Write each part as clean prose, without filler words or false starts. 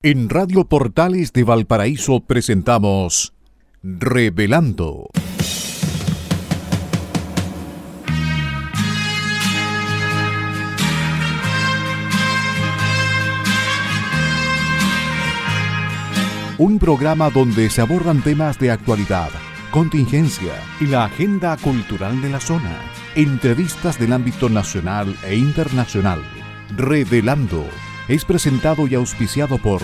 En Radio Portales de Valparaíso presentamos Revelando. Un programa donde se abordan temas de actualidad, contingencia y la agenda cultural de la zona. Entrevistas del ámbito nacional e internacional. Revelando es presentado y auspiciado por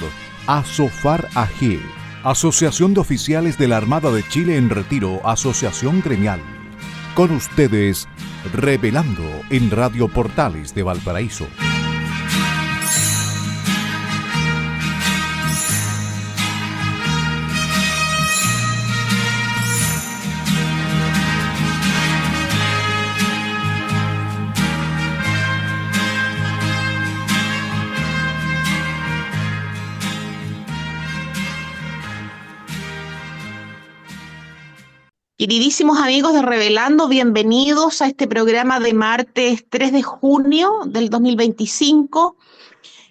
Asofar AG, Asociación de Oficiales de la Armada de Chile en Retiro, Asociación Gremial. Con ustedes, Revelando en Radio Portales de Valparaíso. Queridísimos amigos de Revelando, bienvenidos a este programa de martes 3 de junio del 2025.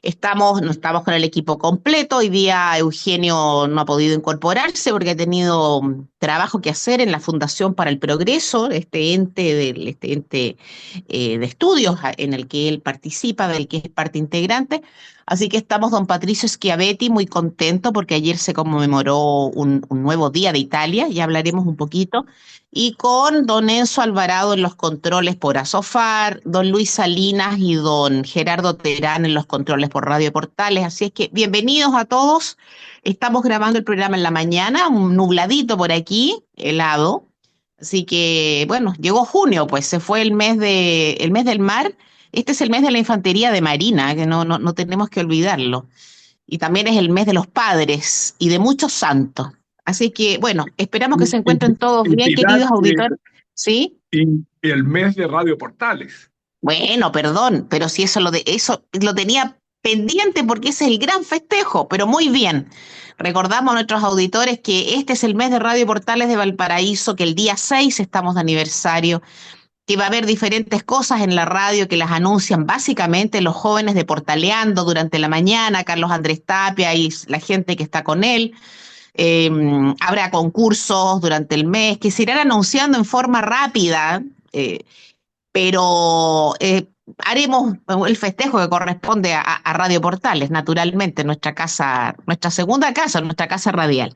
No estamos con el equipo completo. Hoy día Eugenio no ha podido incorporarse porque ha tenido trabajo que hacer en la Fundación para el Progreso, este ente de estudios en el que él participa, del que es parte integrante. Así que estamos don Patricio Schiavetti muy contento porque ayer se conmemoró un nuevo día de Italia, ya hablaremos un poquito, y con don Enzo Alvarado en los controles por Asofar, don Luis Salinas y don Gerardo Terán en los controles por Radio Portales. Así es que bienvenidos a todos. Estamos grabando el programa en la mañana, un nubladito por aquí, helado. Así que, bueno, llegó junio, pues se fue el mes del mar. Este es el mes de la infantería de marina, que no tenemos que olvidarlo. Y también es el mes de los padres y de muchos santos. Así que, bueno, esperamos que se encuentren todos bien, queridos auditores. ¿Sí? Y el mes de Radio Portales. Bueno, perdón, pero si eso lo tenía pendiente porque ese es el gran festejo, pero muy bien. Recordamos a nuestros auditores que este es el mes de Radio Portales de Valparaíso, que el día 6 estamos de aniversario, que va a haber diferentes cosas en la radio que las anuncian básicamente los jóvenes de Portaleando durante la mañana, Carlos Andrés Tapia y la gente que está con él. Habrá concursos durante el mes que se irán anunciando en forma rápida, pero haremos el festejo que corresponde a Radio Portales, naturalmente, nuestra segunda casa, nuestra casa radial.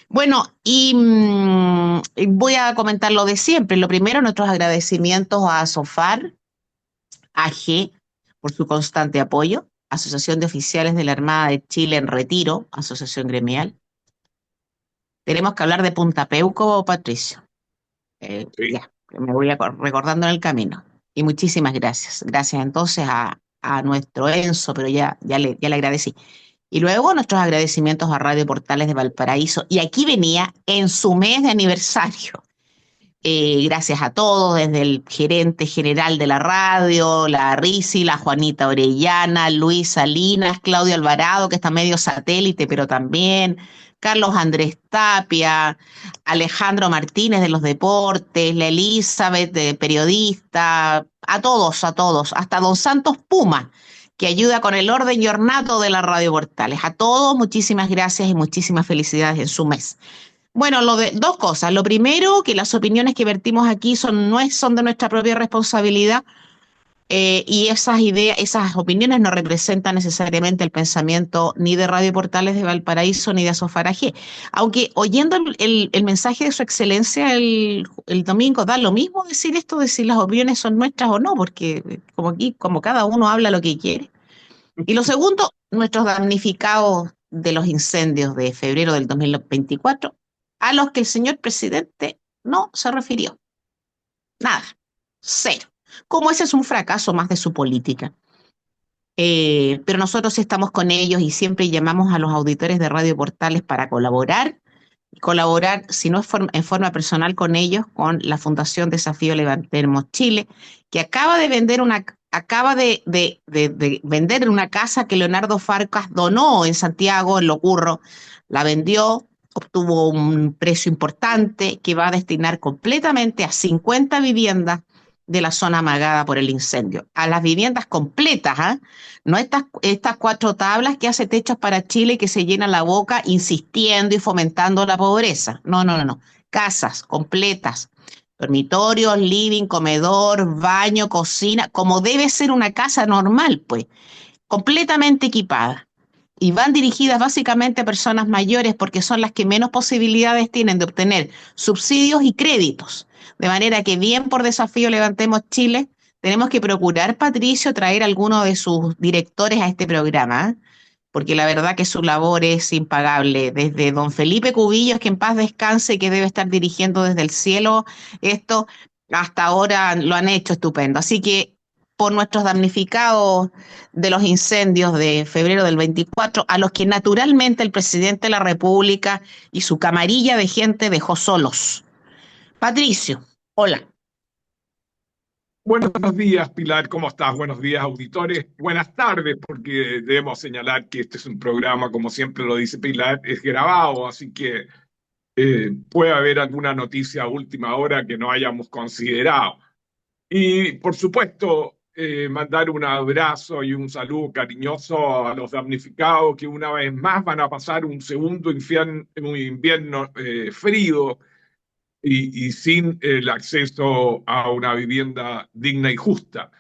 Bueno, y voy a comentar lo de siempre. Lo primero, nuestros agradecimientos a Asofar AG por su constante apoyo, Asociación de Oficiales de la Armada de Chile en Retiro, Asociación Gremial. Tenemos que hablar de Punta Peuco, Patricio. Sí. Ya, me voy recordando en el camino. Y muchísimas gracias. Gracias entonces a nuestro Enzo, pero ya le agradecí. Y luego nuestros agradecimientos a Radio Portales de Valparaíso. Y aquí venía en su mes de aniversario. Gracias a todos, desde el gerente general de la radio, la Risi, la Juanita Orellana, Luis Salinas, Claudio Alvarado, que está medio satélite, pero también Carlos Andrés Tapia, Alejandro Martínez de los deportes, la Elizabeth, de periodista, a todos, hasta don Santos Puma, que ayuda con el orden y ornato de la Radio Portales. A todos, muchísimas gracias y muchísimas felicidades en su mes. Bueno, dos cosas. Lo primero, que las opiniones que vertimos aquí son de nuestra propia responsabilidad, y esas opiniones no representan necesariamente el pensamiento ni de Radio Portales de Valparaíso ni de Asofar AG. Aunque oyendo el mensaje de su excelencia el domingo, da lo mismo decir esto de si las opiniones son nuestras o no, porque como cada uno habla lo que quiere. Y lo segundo, nuestros damnificados de los incendios de febrero del 2024, a los que el señor presidente no se refirió. Nada, cero. Como ese es un fracaso más de su política. Pero nosotros sí estamos con ellos y siempre llamamos a los auditores de Radio Portales para colaborar, si no es en forma personal con ellos, con la Fundación Desafío Levantemos Chile, que acaba de vender vender una casa que Leonardo Farcas donó en Santiago, en Locurro. La vendió, obtuvo un precio importante que va a destinar completamente a 50 viviendas de la zona amagada por el incendio, a las viviendas completas, ¿ah? No estas 4 tablas que hace Techos para Chile y que se llenan la boca insistiendo y fomentando la pobreza. No, no, no, no. Casas completas, dormitorios, living, comedor, baño, cocina, como debe ser una casa normal, pues, completamente equipada. Y van dirigidas básicamente a personas mayores porque son las que menos posibilidades tienen de obtener subsidios y créditos. De manera que bien por Desafío Levantemos Chile, tenemos que procurar, Patricio, traer a alguno de sus directores a este programa, ¿eh? Porque la verdad que su labor es impagable. Desde don Felipe Cubillos, que en paz descanse, que debe estar dirigiendo desde el cielo esto, hasta ahora lo han hecho estupendo. Así que por nuestros damnificados de los incendios de febrero del 24, a los que naturalmente el presidente de la República y su camarilla de gente dejó solos. Patricio, hola. Buenos días, Pilar, ¿cómo estás? Buenos días, auditores. Buenas tardes, porque debemos señalar que este es un programa, como siempre lo dice Pilar, es grabado, así que puede haber alguna noticia a última hora que no hayamos considerado. Y, por supuesto, mandar un abrazo y un saludo cariñoso a los damnificados que una vez más van a pasar un segundo invierno frío y sin el acceso a una vivienda digna y justa.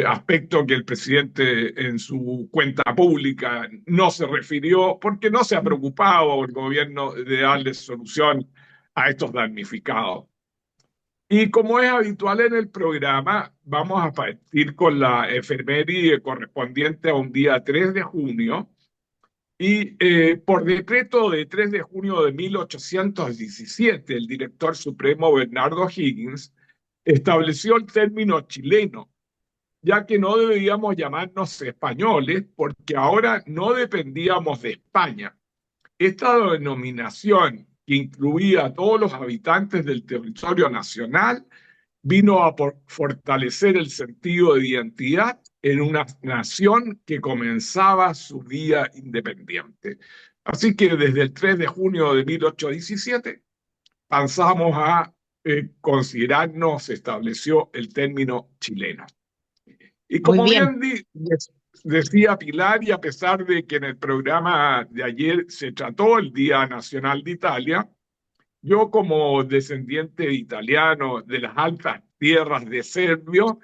Aspecto que el presidente en su cuenta pública no se refirió porque no se ha preocupado el gobierno de darle solución a estos damnificados. Y como es habitual en el programa, vamos a partir con la efeméride correspondiente a un día 3 de junio. Y por decreto de 3 de junio de 1817, el director supremo Bernardo Higgins estableció el término chileno, ya que no debíamos llamarnos españoles porque ahora no dependíamos de España. Esta denominación, que incluía a todos los habitantes del territorio nacional, vino a fortalecer el sentido de identidad en una nación que comenzaba su día independiente. Así que desde el 3 de junio de 1817 pasamos a considerarnos, se estableció el término chileno. Y Muy como bien. bien decía Pilar, y a pesar de que en el programa de ayer se trató el Día Nacional de Italia, yo como descendiente de italiano de las altas tierras de Serbio,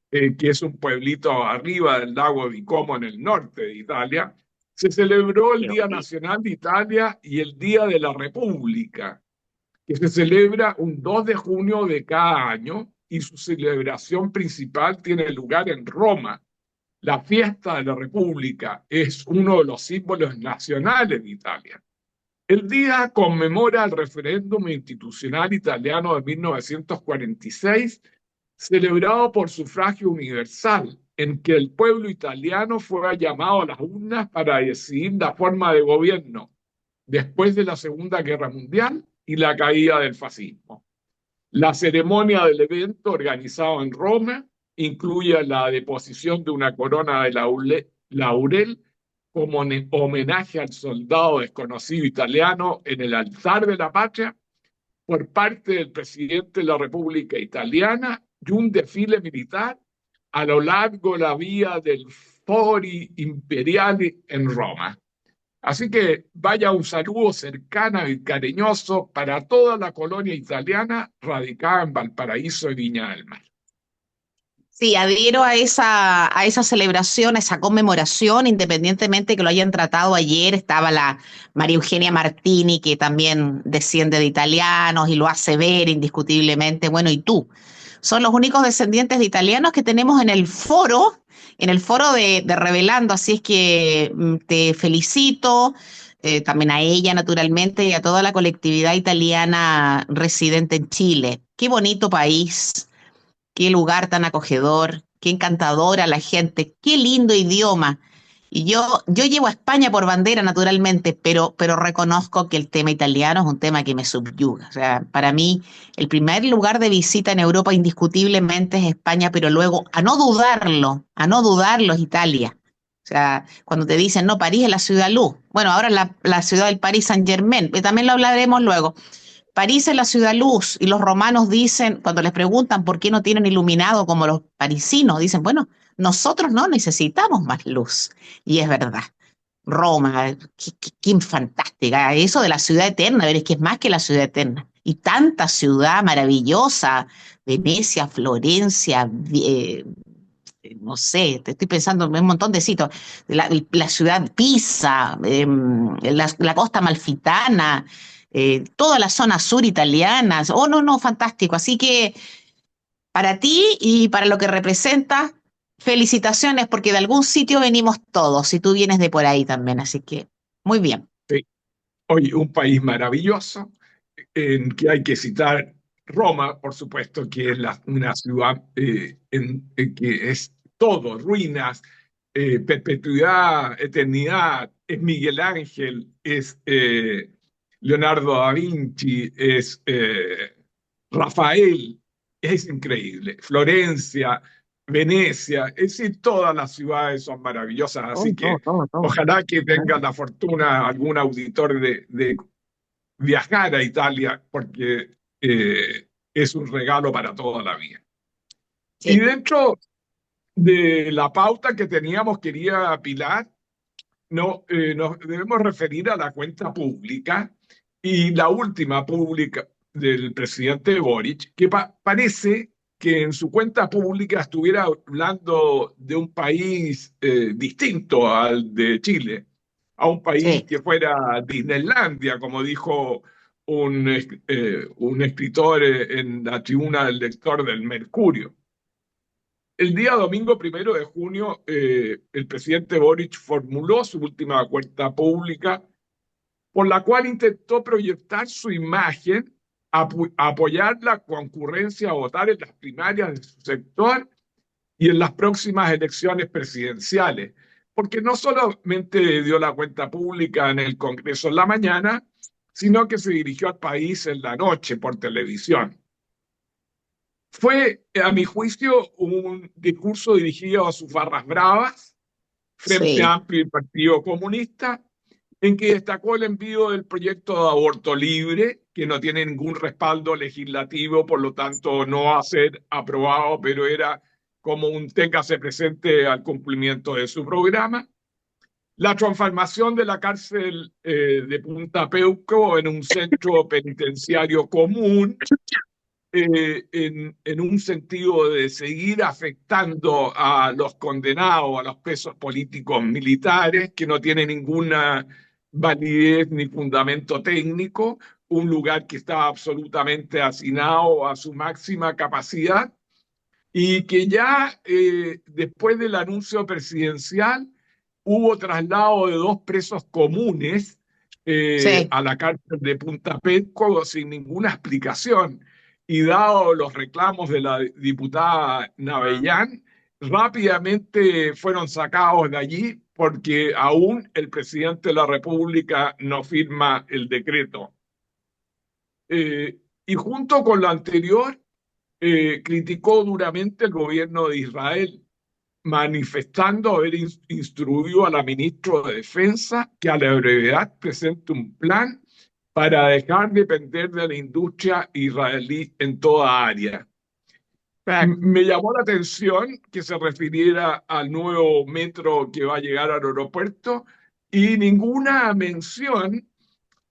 que es un pueblito arriba del lago di Como en el norte de Italia, se celebró el Día Nacional de Italia y el Día de la República, que se celebra un 2 de junio de cada año y su celebración principal tiene lugar en Roma. La fiesta de la República es uno de los símbolos nacionales de Italia. El día conmemora el referéndum institucional italiano de 1946, celebrado por sufragio universal, en que el pueblo italiano fue llamado a las urnas para decidir la forma de gobierno después de la Segunda Guerra Mundial y la caída del fascismo. La ceremonia del evento, organizado en Roma, incluye la deposición de una corona de laurel como homenaje al soldado desconocido italiano en el altar de la patria por parte del presidente de la República Italiana y un desfile militar a lo largo de la vía del Fori Imperiali en Roma. Así que vaya un saludo cercano y cariñoso para toda la colonia italiana radicada en Valparaíso y Viña del Mar. Sí, adhiero a esa celebración, a esa conmemoración, independientemente que lo hayan tratado ayer. Estaba la María Eugenia Martini, que también desciende de italianos y lo hace ver indiscutiblemente. Bueno, y tú. Son los únicos descendientes de italianos que tenemos en el foro de Revelando. Así es que te felicito, también a ella, naturalmente, y a toda la colectividad italiana residente en Chile. Qué bonito país. Qué lugar tan acogedor, qué encantadora la gente, qué lindo idioma. Y yo llevo a España por bandera, naturalmente, pero reconozco que el tema italiano es un tema que me subyuga. O sea, para mí, el primer lugar de visita en Europa indiscutiblemente es España, pero luego, a no dudarlo es Italia. O sea, cuando te dicen, no, París es la ciudad luz. Bueno, ahora la ciudad del Paris Saint-Germain, también lo hablaremos luego. París es la ciudad luz y los romanos dicen, cuando les preguntan por qué no tienen iluminado como los parisinos, dicen, bueno, nosotros no necesitamos más luz. Y es verdad. Roma, qué fantástica. Eso de la ciudad eterna, a ver, es que es más que la ciudad eterna. Y tanta ciudad maravillosa, Venecia, Florencia, no sé, te estoy pensando en un montón de sitios. La ciudad Pisa, la costa amalfitana, toda la zona sur italiana. Oh, no, no, fantástico. Así que para ti y para lo que representas, felicitaciones, porque de algún sitio venimos todos, y tú vienes de por ahí también, así que muy bien. Sí. Oye, un país maravilloso en que hay que citar Roma, por supuesto, que es una ciudad en que es todo, ruinas, perpetuidad, eternidad, es Miguel Ángel, es Leonardo da Vinci, es Rafael, es increíble. Florencia, Venecia, es decir, todas las ciudades son maravillosas, Todo, así que todo, todo. ojalá que tenga la fortuna algún auditor de viajar a Italia, porque es un regalo para toda la vida. Y Sí, dentro de la pauta que teníamos, quería Pilar, no, nos debemos referir a la cuenta pública y la última pública del presidente Boric, que parece que en su cuenta pública estuviera hablando de un país distinto al de Chile, a un país sí. que fuera Disneylandia, como dijo un escritor en la tribuna del lector del Mercurio. El día domingo 1 de junio, el presidente Boric formuló su última cuenta pública, por la cual intentó proyectar su imagen, apoyar la concurrencia a votar en las primarias de su sector y en las próximas elecciones presidenciales, porque no solamente dio la cuenta pública en el Congreso en la mañana, sino que se dirigió al país en la noche por televisión. Fue, a mi juicio, un discurso dirigido a sus barras bravas, Frente Sí. Amplio y Partido Comunista, en que destacó el envío del proyecto de aborto libre, que no tiene ningún respaldo legislativo, por lo tanto no va a ser aprobado, pero era como un téngase presente al cumplimiento de su programa. La transformación de la cárcel de Punta Peuco en un centro penitenciario común, en un sentido de seguir afectando a los condenados, a los presos políticos militares, que no tiene ninguna validez ni fundamento técnico, un lugar que está absolutamente hacinado a su máxima capacidad y que ya después del anuncio presidencial hubo traslado de dos presos comunes Sí, a la cárcel de Punta Peuco sin ninguna explicación. Y dado los reclamos de la diputada Navellán, rápidamente fueron sacados de allí porque aún el presidente de la República no firma el decreto. Y junto con lo anterior, criticó duramente el gobierno de Israel, manifestando haber instruido a la ministra de Defensa que a la brevedad presente un plan para dejar de depender de la industria israelí en toda área. claro. Me llamó la atención que se refiriera al nuevo metro que va a llegar al aeropuerto y ninguna mención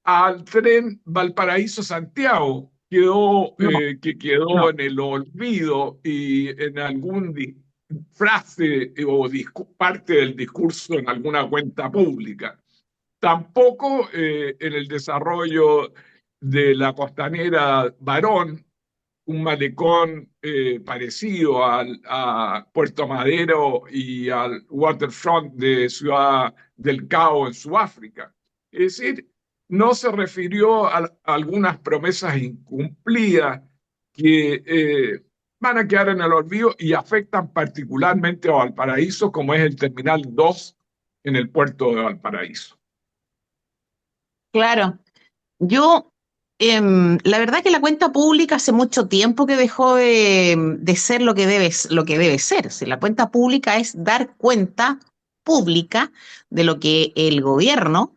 al tren Valparaíso-Santiago. No, Que quedó no. en el olvido y en algún frase o parte del discurso en alguna cuenta pública. Tampoco en el desarrollo de la costanera Barón, un malecón parecido a Puerto Madero y al waterfront de Ciudad del Cabo en Sudáfrica. Es decir, no se refirió a algunas promesas incumplidas que van a quedar en el olvido y afectan particularmente a Valparaíso, como es el Terminal 2 en el puerto de Valparaíso. Claro. Yo, la verdad que la cuenta pública hace mucho tiempo que dejó de ser lo que debe ser. Si la cuenta pública es dar cuenta pública de lo que el gobierno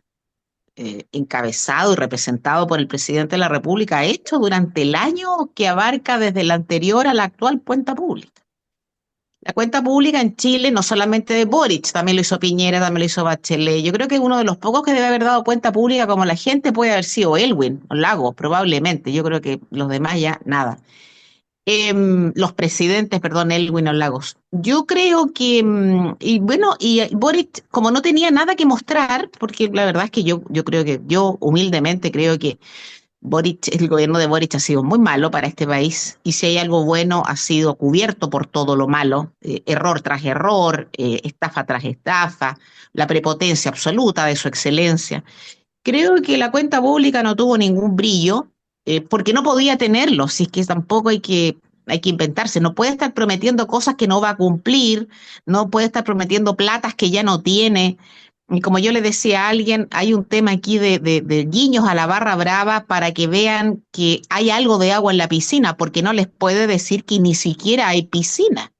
encabezado y representado por el presidente de la República, ha hecho durante el año que abarca desde la anterior a la actual cuenta pública. La cuenta pública en Chile, no solamente de Boric, también lo hizo Piñera, también lo hizo Bachelet. Yo creo que uno de los pocos que debe haber dado cuenta pública como la gente puede haber sido Elwin o Lagos, probablemente. Yo creo que los demás ya nada. Los presidentes, perdón, Elwin o Lagos. Yo creo que, y bueno, y Boric, como no tenía nada que mostrar, porque la verdad es que yo creo que, yo humildemente creo que el gobierno de Boric ha sido muy malo para este país y si hay algo bueno ha sido cubierto por todo lo malo, error tras error, estafa tras estafa, la prepotencia absoluta de su excelencia. Creo que la cuenta pública no tuvo ningún brillo porque no podía tenerlo, si es que tampoco hay que inventarse, no puede estar prometiendo cosas que no va a cumplir, no puede estar prometiendo platas que ya no tiene. Y como yo le decía a alguien, hay un tema aquí de guiños a la barra brava para que vean que hay algo de agua en la piscina, porque no les puede decir que ni siquiera hay piscina.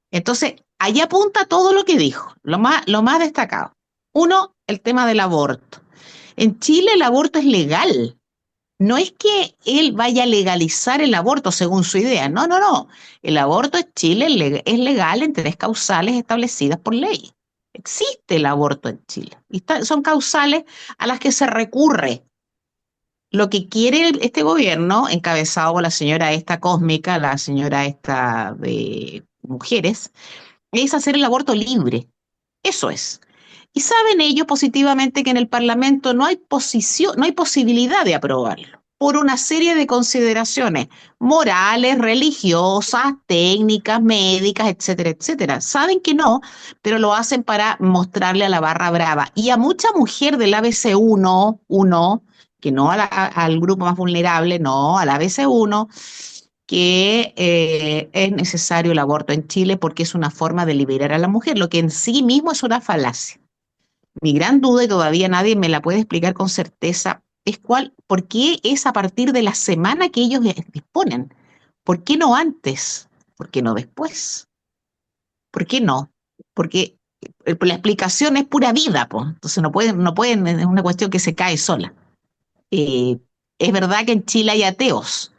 Entonces, allá apunta todo lo que dijo, lo más destacado. Uno, el tema del aborto. En Chile el aborto es legal. No es que él vaya a legalizar el aborto según su idea. No, no, no. El aborto en Chile es legal en 3 causales establecidas por ley. Existe el aborto en Chile. Y son causales a las que se recurre. Lo que quiere este gobierno, encabezado por la señora esta cósmica, la señora esta de mujeres, es hacer el aborto libre. Eso es. Y saben ellos positivamente que en el Parlamento no hay no hay posibilidad de aprobarlo por una serie de consideraciones morales, religiosas, técnicas, médicas, etcétera, etcétera. Saben que no, pero lo hacen para mostrarle a la barra brava. Y a mucha mujer del ABC1, que no al grupo más vulnerable, no, al ABC1, que es necesario el aborto en Chile porque es una forma de liberar a la mujer, lo que en sí mismo es una falacia. Mi gran duda, y todavía nadie me la puede explicar con certeza, es por qué es a partir de la semana que ellos disponen. ¿Por qué no antes? ¿Por qué no después? ¿Por qué no? Porque la explicación es pura vida, pues. Entonces no pueden, es una cuestión que se cae sola. Eh, es verdad que en Chile hay ateos,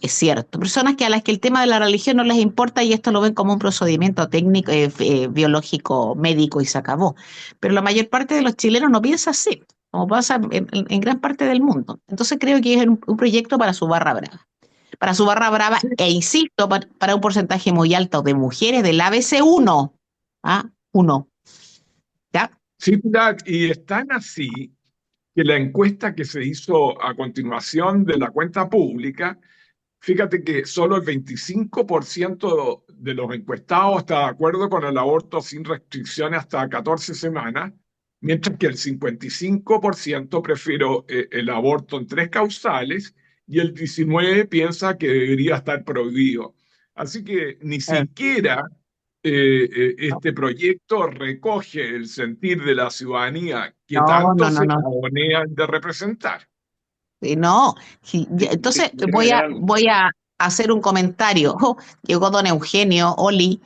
es cierto, personas a las que el tema de la religión no les importa y esto lo ven como un procedimiento técnico, biológico, médico y se acabó. Pero la mayor parte de los chilenos no piensa así, como pasa en gran parte del mundo. Entonces creo que es un proyecto para su barra brava. Para su barra brava, e insisto, para un porcentaje muy alto de mujeres del ABC1, ¿ah? 1, ¿ya? Sí, Pilar, y están así que la encuesta que se hizo a continuación de la cuenta pública, fíjate que solo el 25% de los encuestados está de acuerdo con el aborto sin restricciones hasta 14 semanas, mientras que el 55% prefiere el aborto en 3 causales y el 19% piensa que debería estar prohibido. Así que ni siquiera este proyecto recoge el sentir de la ciudadanía que No, tanto no, no, se no. pavonean de representar. No, sí, entonces voy a hacer un comentario. Oh, llegó don Eugenio, Oli.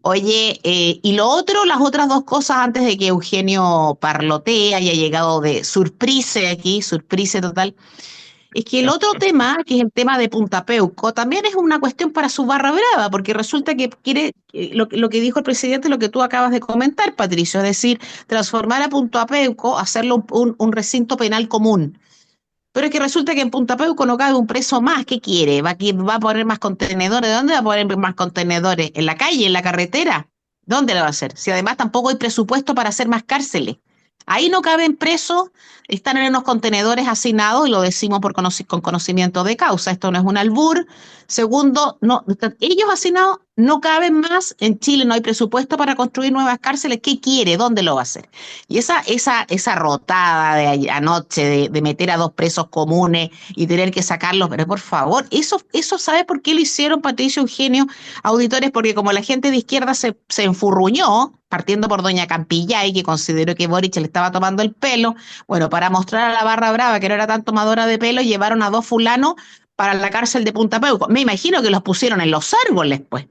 Oye, y lo otro, las otras dos cosas antes de que Eugenio parlotee, haya llegado de surprise aquí, surprise total, es que el otro tema, que es el tema de Punta Peuco, también es una cuestión para su barra brava, porque resulta que quiere, lo que dijo el presidente, lo que tú acabas de comentar, Patricio, es decir, transformar a Punta Peuco, hacerlo un recinto penal común. Pero es que resulta que en Punta Peuco no cabe un preso más. ¿Qué quiere? ¿Va a poner más contenedores? ¿De dónde va a poner más contenedores? ¿En la calle? ¿En la carretera? ¿Dónde lo va a hacer? Si además tampoco hay presupuesto para hacer más cárceles. Ahí no caben presos, están en unos contenedores hacinados y lo decimos con conocimiento de causa. Esto no es un albur. Segundo, no, ellos hacinados no caben más. En Chile no hay presupuesto para construir nuevas cárceles. ¿Qué quiere? ¿Dónde lo va a hacer? Y esa rotada de anoche de meter a 2 presos comunes y tener que sacarlos, pero por favor, eso ¿sabe por qué lo hicieron, Patricio, Eugenio, auditores? Porque como la gente de izquierda se enfurruñó, partiendo por doña Campillay, que consideró que Boric le estaba tomando el pelo, bueno, para mostrar a la barra brava que no era tan tomadora de pelo, llevaron a 2 fulanos para la cárcel de Punta Peuco. Me imagino que los pusieron en los árboles, pues,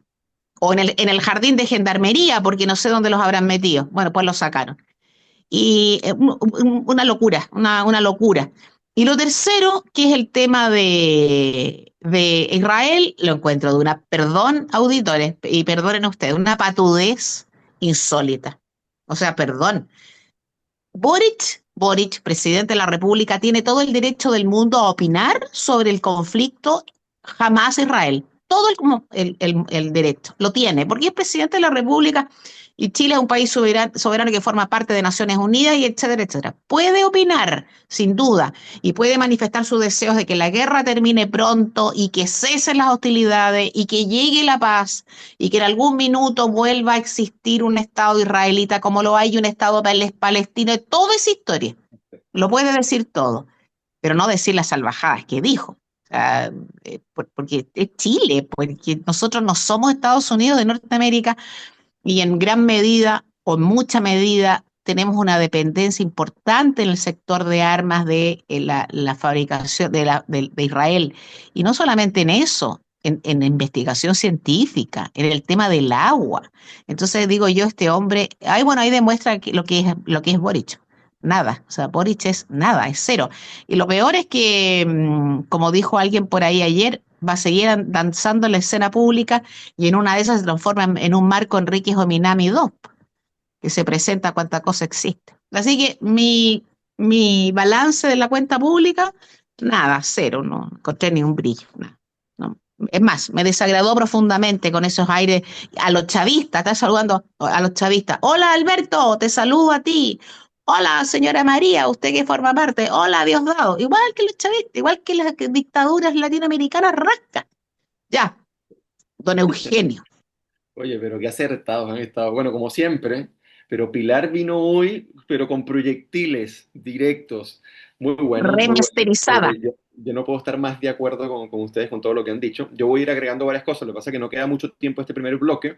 o en el jardín de gendarmería, porque no sé dónde los habrán metido. Bueno, pues los sacaron. Y una locura, una locura. Y lo tercero, que es el tema de Israel, lo encuentro de una, perdón, auditores, y perdonen ustedes, una patudez insólita. O sea, perdón. Boric, presidente de la República, tiene todo el derecho del mundo a opinar sobre el conflicto Hamas-Israel. Todo el derecho lo tiene, porque es presidente de la República y Chile es un país soberano que forma parte de Naciones Unidas y etcétera, etcétera. Puede opinar, sin duda, y puede manifestar sus deseos de que la guerra termine pronto y que cesen las hostilidades y que llegue la paz y que en algún minuto vuelva a existir un Estado israelita como lo hay un Estado palestino, toda esa historia. Lo puede decir todo, pero no decir las salvajadas que dijo. O sea, porque es Chile, porque nosotros no somos Estados Unidos de Norteamérica y en gran medida o en mucha medida tenemos una dependencia importante en el sector de armas de la fabricación de Israel. Y no solamente en eso, en investigación científica, en el tema del agua. Entonces digo yo, este hombre, ay, bueno, ahí demuestra lo que es Boric. Nada, o sea, Boric es nada, es cero. Y lo peor es que, como dijo alguien por ahí ayer, va a seguir danzando en la escena pública y en una de esas se transforma en un Marco Enríquez o Minami 2, que se presenta cuanta cosa existe. Así que mi balance de la cuenta pública, nada, cero, no encontré ni un brillo, nada, no. Es más, me desagradó profundamente con esos aires a los chavistas, está saludando a los chavistas. Hola Alberto, te saludo a ti. Hola señora María, usted que forma parte. Hola Diosdado. Igual que los chavistas, igual que las dictaduras latinoamericanas rasca. Ya, don Eugenio. Oye, pero qué acertados han estado. Bueno, como siempre, pero Pilar vino hoy, pero con proyectiles directos. Muy bueno, muy bueno. Remasterizada. Yo no puedo estar más de acuerdo con ustedes, con todo lo que han dicho. Yo voy a ir agregando varias cosas. Lo que pasa es que no queda mucho tiempo este primer bloque.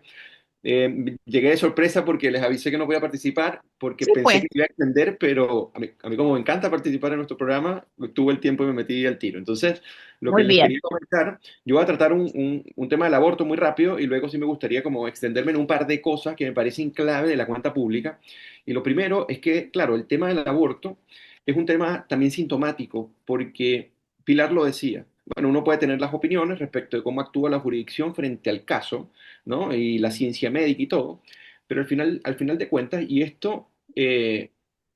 Llegué de sorpresa porque les avisé que no voy a participar, porque Sí, pensé pues, que iba a extender, pero a mí como me encanta participar en nuestro programa, tuve el tiempo y me metí al tiro. Entonces, lo que muy les bien. quería comentar, yo voy a tratar un tema del aborto muy rápido y luego sí me gustaría como extenderme en un par de cosas que me parecen clave de la cuenta pública. Y lo primero es que, claro, el tema del aborto es un tema también sintomático, porque Pilar lo decía. Bueno, uno puede tener las opiniones respecto de cómo actúa la jurisdicción frente al caso, ¿no? Y la ciencia médica y todo, pero al final de cuentas, y esto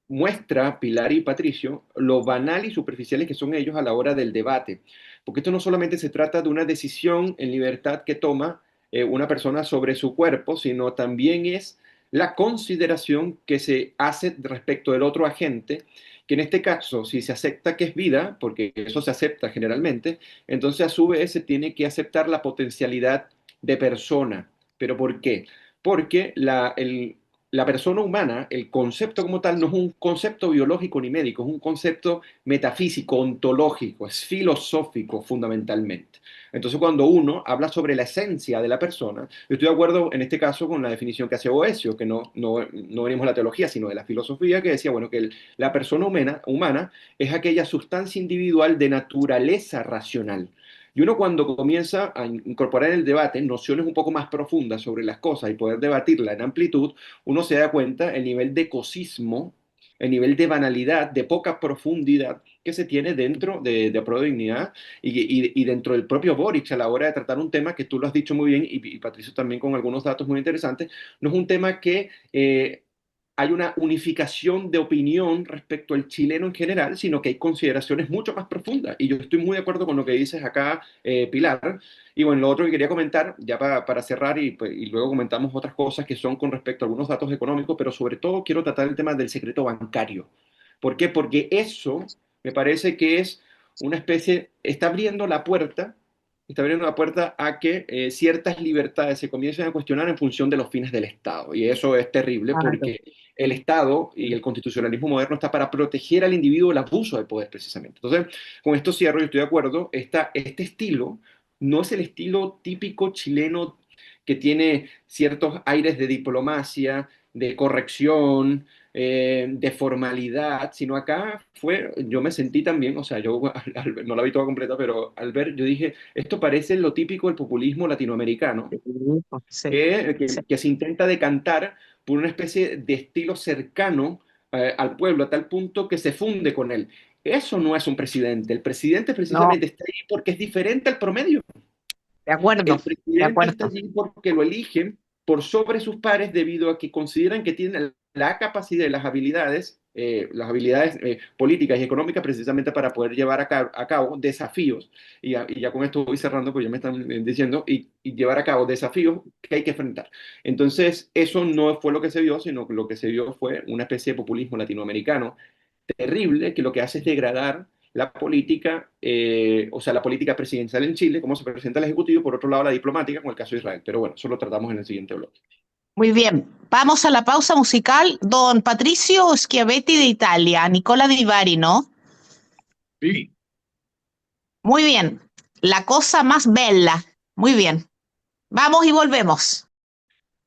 muestra, Pilar y Patricio, lo banal y superficiales que son ellos a la hora del debate, porque esto no solamente se trata de una decisión en libertad que toma una persona sobre su cuerpo, sino también es la consideración que se hace respecto del otro agente, que en este caso, si se acepta que es vida, porque eso se acepta generalmente, entonces a su vez se tiene que aceptar la potencialidad de persona. ¿Pero por qué? Porque la persona humana, el concepto como tal, no es un concepto biológico ni médico, es un concepto metafísico, ontológico, es filosófico fundamentalmente. Entonces, cuando uno habla sobre la esencia de la persona, yo estoy de acuerdo en este caso con la definición que hace Boesio, que no venimos de la teología, sino de la filosofía, que decía, bueno, que la persona humana es aquella sustancia individual de naturaleza racional. Y uno cuando comienza a incorporar en el debate nociones un poco más profundas sobre las cosas y poder debatirla en amplitud, uno se da cuenta el nivel de cosismo, el nivel de banalidad, de poca profundidad que se tiene dentro de Pro Dignidad y dentro del propio Boric a la hora de tratar un tema que tú lo has dicho muy bien y Patricio también con algunos datos muy interesantes, no es un tema que hay una unificación de opinión respecto al chileno en general, sino que hay consideraciones mucho más profundas. Y yo estoy muy de acuerdo con lo que dices acá, Pilar. Y bueno, lo otro que quería comentar, ya para cerrar pues, y luego comentamos otras cosas que son con respecto a algunos datos económicos, pero sobre todo quiero tratar el tema del secreto bancario. ¿Por qué? Porque eso me parece que es una especie, está abriendo la puerta a que ciertas libertades se comiencen a cuestionar en función de los fines del Estado. Y eso es terrible Claro. porque el Estado y el constitucionalismo moderno está para proteger al individuo del abuso del poder, precisamente. Entonces, con esto cierro y estoy de acuerdo. Este estilo no es el estilo típico chileno que tiene ciertos aires de diplomacia, de corrección, de formalidad, sino acá yo me sentí también, o sea, yo no la vi toda completa, pero al ver, yo dije, esto parece lo típico del populismo latinoamericano, Sí, pues, sí, que, sí. que, que se intenta decantar por una especie de estilo cercano al pueblo a tal punto que se funde con él. Eso no es un presidente. El presidente No, precisamente está ahí porque es diferente al promedio. de acuerdo, El de presidente está acuerdo. allí porque lo eligen por sobre sus pares debido a que consideran que tiene la capacidad y las habilidades políticas y económicas precisamente para poder llevar a cabo desafíos. Y ya con esto voy cerrando, pues ya me están diciendo, y llevar a cabo desafíos que hay que enfrentar. Entonces, eso no fue lo que se vio, sino que lo que se vio fue una especie de populismo latinoamericano terrible que lo que hace es degradar la política, o sea, la política presidencial en Chile, cómo se presenta el Ejecutivo, por otro lado la diplomática, con el caso de Israel. Pero bueno, eso lo tratamos en el siguiente bloque. Muy bien, vamos a la pausa musical. Don Patricio Schiavetti de Italia, Nicola Di Bari, ¿no? Sí. Muy bien, la cosa más bella. Muy bien, vamos y volvemos.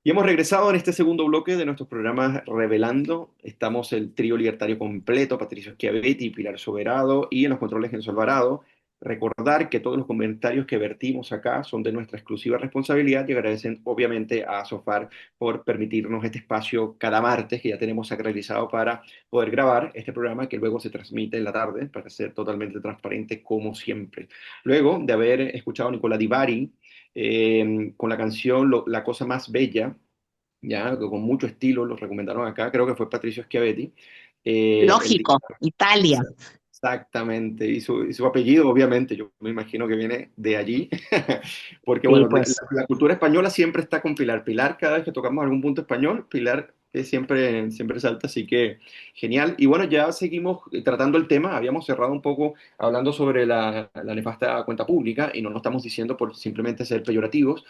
Y hemos regresado en este segundo bloque de nuestros programas Revelando. Estamos el trío libertario completo, Patricio Schiavetti, Pilar Soberado y en los controles Enzo Alvarado. Recordar que todos los comentarios que vertimos acá son de nuestra exclusiva responsabilidad y agradecen obviamente a Sofar por permitirnos este espacio cada martes que ya tenemos sacralizado para poder grabar este programa que luego se transmite en la tarde para ser totalmente transparente como siempre. Luego de haber escuchado a Nicola Di Bari, con la canción La cosa más bella, ya, con mucho estilo, lo recomendaron acá, creo que fue Patricio Schiavetti. El Lógico, Italia. Exactamente, y su apellido, obviamente, yo me imagino que viene de allí, porque Sí, bueno, pues. la cultura española siempre está con Pilar. Pilar, cada vez que tocamos algún punto español, Pilar siempre salta, así que genial. Y bueno, ya seguimos tratando el tema, habíamos cerrado un poco hablando sobre la nefasta cuenta pública, y no lo estamos diciendo por simplemente ser peyorativos,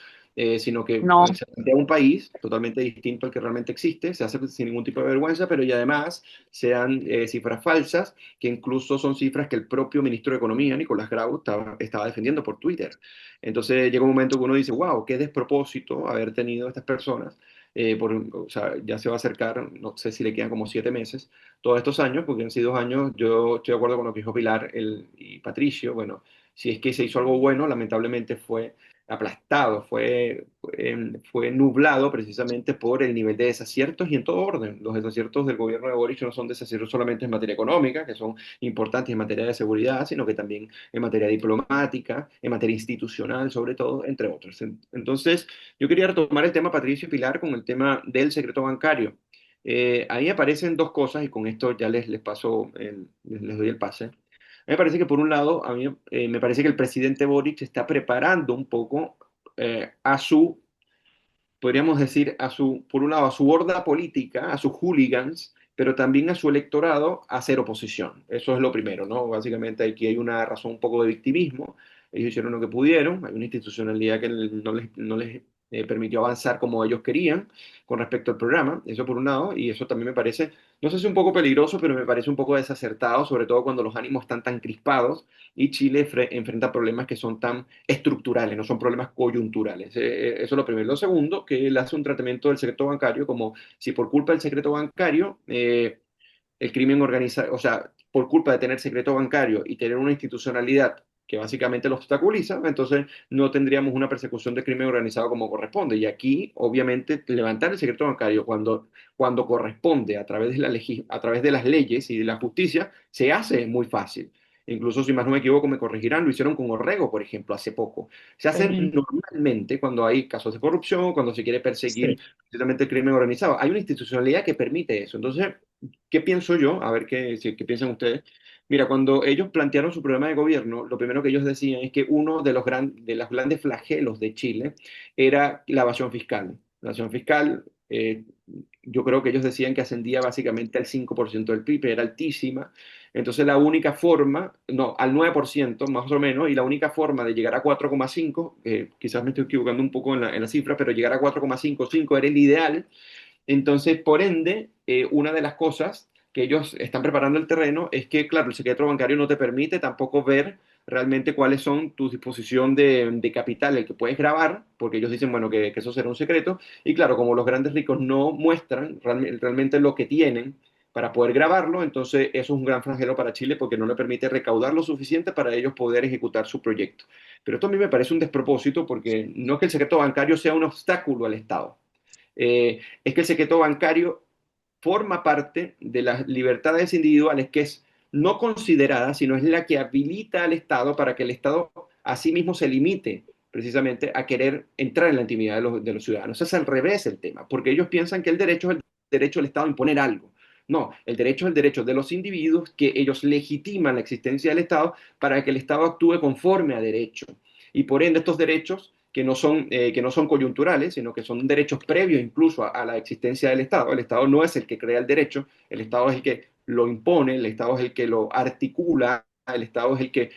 sino que No, se plantea un país totalmente distinto al que realmente existe, se hace sin ningún tipo de vergüenza, pero y además sean cifras falsas que incluso son cifras que el propio ministro de Economía, Nicolás Grau, estaba defendiendo por Twitter. Entonces llega un momento que uno dice, wow, qué despropósito haber tenido estas personas. O sea, ya se va a acercar, no sé si le quedan como 7 meses, todos estos años, porque han sido 2 años, yo estoy de acuerdo con lo que dijo Pilar y Patricio, bueno, si es que se hizo algo bueno, lamentablemente fue aplastado, fue nublado precisamente por el nivel de desaciertos y en todo orden. Los desaciertos del gobierno de Boric no son desaciertos solamente en materia económica, que son importantes en materia de seguridad, sino que también en materia diplomática, en materia institucional, sobre todo, entre otros. Entonces, yo quería retomar el tema, Patricio y Pilar, con el tema del secreto bancario. Ahí aparecen dos cosas y con esto ya les paso, les doy el pase. A mí me parece que por un lado, a mí me parece que el presidente Boric está preparando un poco a su, podríamos decir, por un lado, a su horda política, a sus hooligans, pero también a su electorado a hacer oposición. Eso es lo primero, ¿no? Básicamente aquí hay una razón un poco de victimismo. Ellos hicieron lo que pudieron, hay una institucionalidad que no les permitió avanzar como ellos querían con respecto al programa, eso por un lado, y eso también me parece, no sé si un poco peligroso, pero me parece un poco desacertado, sobre todo cuando los ánimos están tan crispados y Chile enfrenta problemas que son tan estructurales, no son problemas coyunturales. Eso es lo primero. Lo segundo, que él hace un tratamiento del secreto bancario como si por culpa del secreto bancario el crimen organizado, o sea, por culpa de tener secreto bancario y tener una institucionalidad que básicamente lo obstaculiza, entonces no tendríamos una persecución de crimen organizado como corresponde. Y aquí, obviamente, levantar el secreto bancario cuando corresponde a través de las leyes y de la justicia, se hace muy fácil. Incluso, si más no me equivoco, me corregirán, lo hicieron con Orrego, por ejemplo, hace poco. Se hace sí, normalmente cuando hay casos de corrupción, cuando se quiere perseguir sí. precisamente el crimen organizado. Hay una institucionalidad que permite eso. Entonces, ¿qué pienso yo? A ver qué piensan ustedes. Mira, cuando ellos plantearon su programa de gobierno, lo primero que ellos decían es que uno de los grandes flagelos de Chile era la evasión fiscal. La evasión fiscal, yo creo que ellos decían que ascendía básicamente al 5% del PIB, era altísima. Entonces la única forma, no, al 9% más o menos, y la única forma de llegar a 4,5, quizás me estoy equivocando un poco en la cifra, pero llegar a 4,5, 5 era el ideal. Entonces, por ende, una de las cosas que ellos están preparando el terreno es que, claro, el secreto bancario no te permite tampoco ver realmente cuáles son tus disposición de capital, el que puedes grabar, porque ellos dicen, bueno, que eso será un secreto, y claro, como los grandes ricos no muestran realmente lo que tienen para poder grabarlo, entonces eso es un gran flagelo para Chile porque no le permite recaudar lo suficiente para ellos poder ejecutar su proyecto. Pero esto a mí me parece un despropósito porque no es que el secreto bancario sea un obstáculo al Estado, es que el secreto bancario forma parte de las libertades individuales que es no considerada, sino es la que habilita al Estado para que el Estado a sí mismo se limite precisamente a querer entrar en la intimidad de los ciudadanos. Es al revés el tema, porque ellos piensan que el derecho es el derecho del Estado a imponer algo. No, el derecho es el derecho de los individuos que ellos legitiman la existencia del Estado para que el Estado actúe conforme a derecho. Y por ende estos derechos que no son coyunturales, sino que son derechos previos incluso a la existencia del Estado. El Estado no es el que crea el derecho, el Estado es el que lo impone, el Estado es el que lo articula, el Estado es el que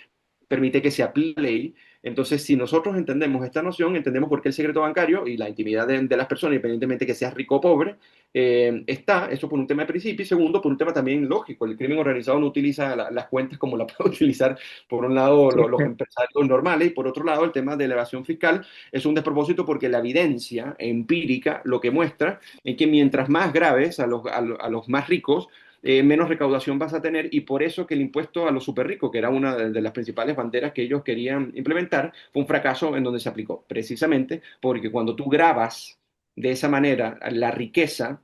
permite que se aplique la ley. Entonces, si nosotros entendemos esta noción, entendemos por qué el secreto bancario y la intimidad de las personas, independientemente que seas rico o pobre, eso por un tema de principio, y segundo, por un tema también lógico. El crimen organizado no utiliza las cuentas como la puede utilizar, por un lado, los empresarios normales, y por otro lado, el tema de la evasión fiscal es un despropósito porque la evidencia empírica lo que muestra es que mientras más graves a los más ricos, menos recaudación vas a tener, y por eso que el impuesto a los super ricos, que era una de las principales banderas que ellos querían implementar, fue un fracaso en donde se aplicó, precisamente porque cuando tú gravas de esa manera la riqueza,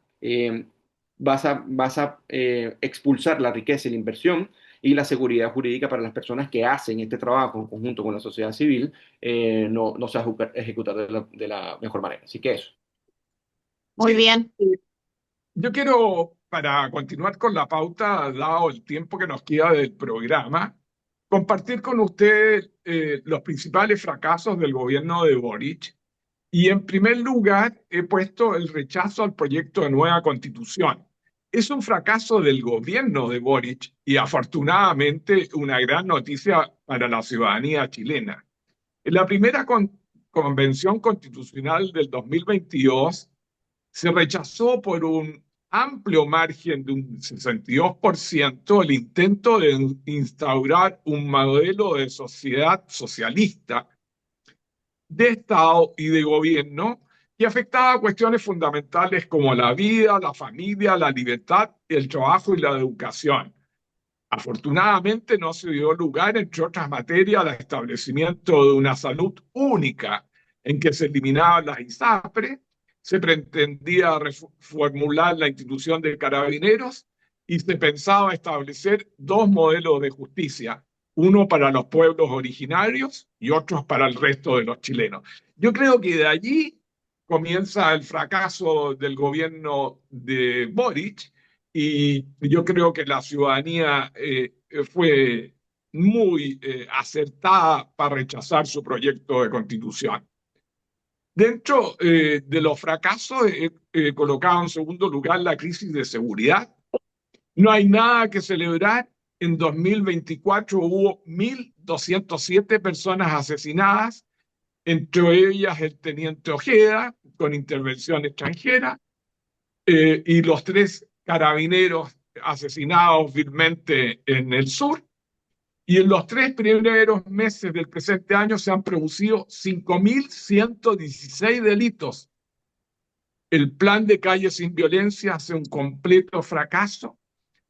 vas a expulsar la riqueza y la inversión y la seguridad jurídica para las personas que hacen este trabajo en conjunto con la sociedad civil, no se va a ejecutar de la mejor manera. Así que eso. Muy bien. Yo quiero, para continuar con la pauta, dado el tiempo que nos queda del programa, compartir con usted los principales fracasos del gobierno de Boric. Y en primer lugar, he puesto el rechazo al proyecto de nueva constitución. Es un fracaso del gobierno de Boric y afortunadamente una gran noticia para la ciudadanía chilena. En la primera convención constitucional del 2022 se rechazó por un amplio margen de un 62% el intento de instaurar un modelo de sociedad socialista, de Estado y de gobierno que afectaba cuestiones fundamentales como la vida, la familia, la libertad, el trabajo y la educación. Afortunadamente no se dio lugar, entre otras materias, al establecimiento de una salud única en que se eliminaban las ISAPRE, se pretendía reformular la institución de carabineros y se pensaba establecer dos modelos de justicia, uno para los pueblos originarios y otros para el resto de los chilenos. Yo creo que de allí comienza el fracaso del gobierno de Boric, y yo creo que la ciudadanía fue muy acertada para rechazar su proyecto de constitución. Dentro de los fracasos he colocado en segundo lugar la crisis de seguridad. No hay nada que celebrar. En 2024 hubo 1.207 personas asesinadas, entre ellas el teniente Ojeda, con intervención extranjera, y los 3 carabineros asesinados vilmente en el sur. Y en los 3 primeros meses del presente año se han producido 5.116 delitos. El plan de Calle Sin Violencia hace un completo fracaso.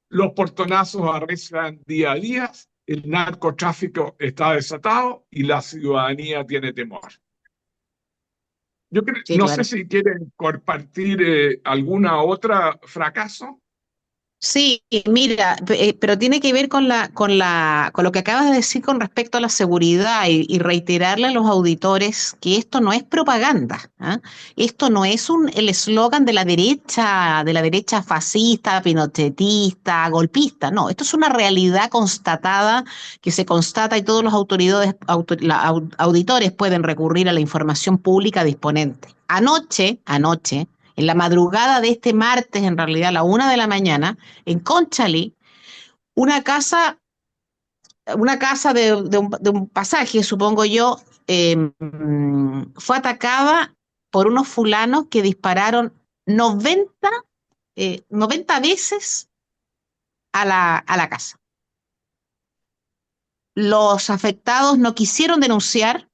Los portonazos arrecian día a día, el narcotráfico está desatado y la ciudadanía tiene temor. Yo creo, Sí, no claro. sé si quieren compartir alguna otra fracaso. Sí, mira, pero tiene que ver con lo que acabas de decir con respecto a la seguridad y reiterarle a los auditores que esto no es propaganda, ¿ah? Esto no es el eslogan de la derecha fascista, pinochetista, golpista, no, esto es una realidad constatada que se constata y todos los auditores pueden recurrir a la información pública disponente. Anoche, en la madrugada de este martes, en realidad a la 1 de la mañana, en Conchalí, una casa de un pasaje, supongo yo, fue atacada por unos fulanos que dispararon 90 veces a la casa. Los afectados no quisieron denunciar.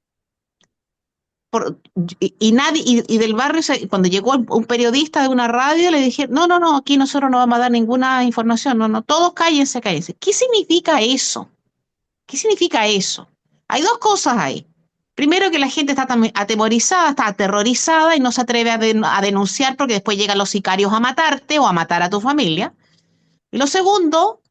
Y del barrio, cuando llegó un periodista de una radio, le dijeron, no, aquí nosotros no vamos a dar ninguna información, no, todos cállense. ¿Qué significa eso? ¿Qué significa eso? Hay dos cosas ahí. Primero que la gente está atemorizada, está aterrorizada y no se atreve a denunciar porque después llegan los sicarios a matarte o a matar a tu familia. Y lo segundo,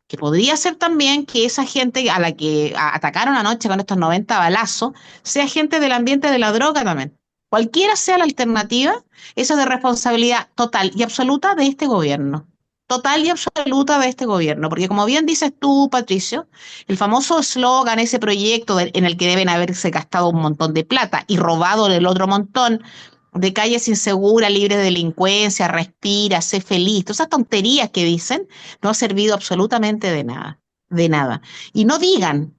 que podría ser también que esa gente a la que atacaron anoche con estos 90 balazos sea gente del ambiente de la droga también. Cualquiera sea la alternativa, eso es de responsabilidad total y absoluta de este gobierno. Total y absoluta de este gobierno, porque como bien dices tú, Patricio, el famoso eslogan, ese proyecto en el que deben haberse gastado un montón de plata y robado el otro montón de calles inseguras, libres de delincuencia, respira, sé feliz, todas esas tonterías que dicen, no ha servido absolutamente de nada, de nada. Y no digan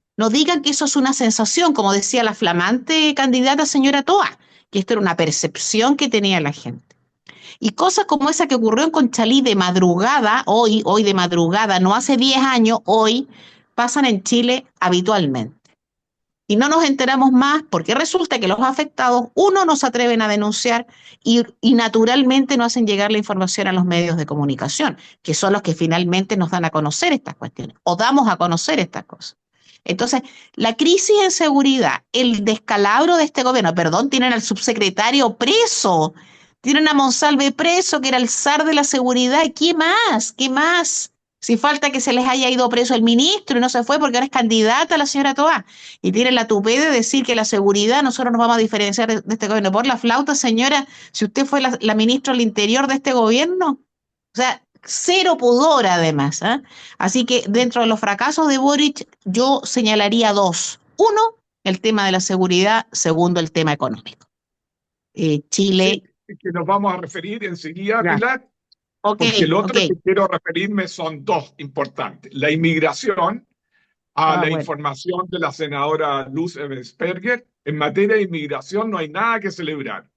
que eso es una sensación, como decía la flamante candidata señora Toa, que esto era una percepción que tenía la gente. Y cosas como esa que ocurrió en Conchalí de madrugada, hoy de madrugada, no hace 10 años, hoy pasan en Chile habitualmente. Y no nos enteramos más porque resulta que los afectados, uno, no se atreven a denunciar y naturalmente no hacen llegar la información a los medios de comunicación, que son los que finalmente nos dan a conocer estas cuestiones o damos a conocer estas cosas. Entonces, la crisis en seguridad, el descalabro de este gobierno, perdón, tienen al subsecretario preso, tienen a Monsalve preso, que era el zar de la seguridad. ¿Qué más? ¿Qué más? Si falta que se les haya ido preso el ministro y no se fue porque ahora es candidata la señora Toá y tiene la tupé de decir que la seguridad, nosotros nos vamos a diferenciar de este gobierno por la flauta, señora, si usted fue la ministra del Interior de este gobierno. O sea, cero pudor además, ¿eh? Así que dentro de los fracasos de Boric, yo señalaría dos. Uno, el tema de la seguridad. Segundo, el tema económico. Sí, Chile, que nos vamos a referir enseguida, ya, Pilar, ok, porque el ok. otro que quiero referirme son dos importantes. La inmigración, a Ah, la bueno. información de la senadora Luz Evensperger. En materia de inmigración no hay nada que celebrar.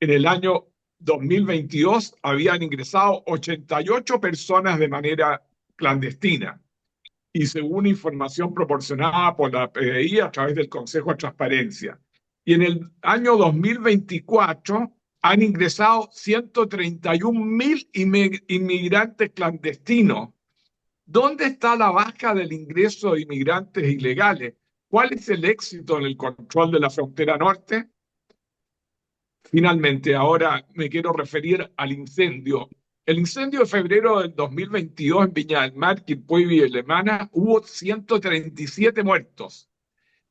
En el año 2022 habían ingresado 88 personas de manera clandestina y según información proporcionada por la PDI a través del Consejo de Transparencia. Y en el año 2024 han ingresado 131.000 inmigrantes clandestinos. ¿Dónde está la baja del ingreso de inmigrantes ilegales? ¿Cuál es el éxito en el control de la frontera norte? Finalmente, ahora me quiero referir al incendio. El incendio de febrero del 2022 en Viña del Mar, Quilpué y Alemana, hubo 137 muertos,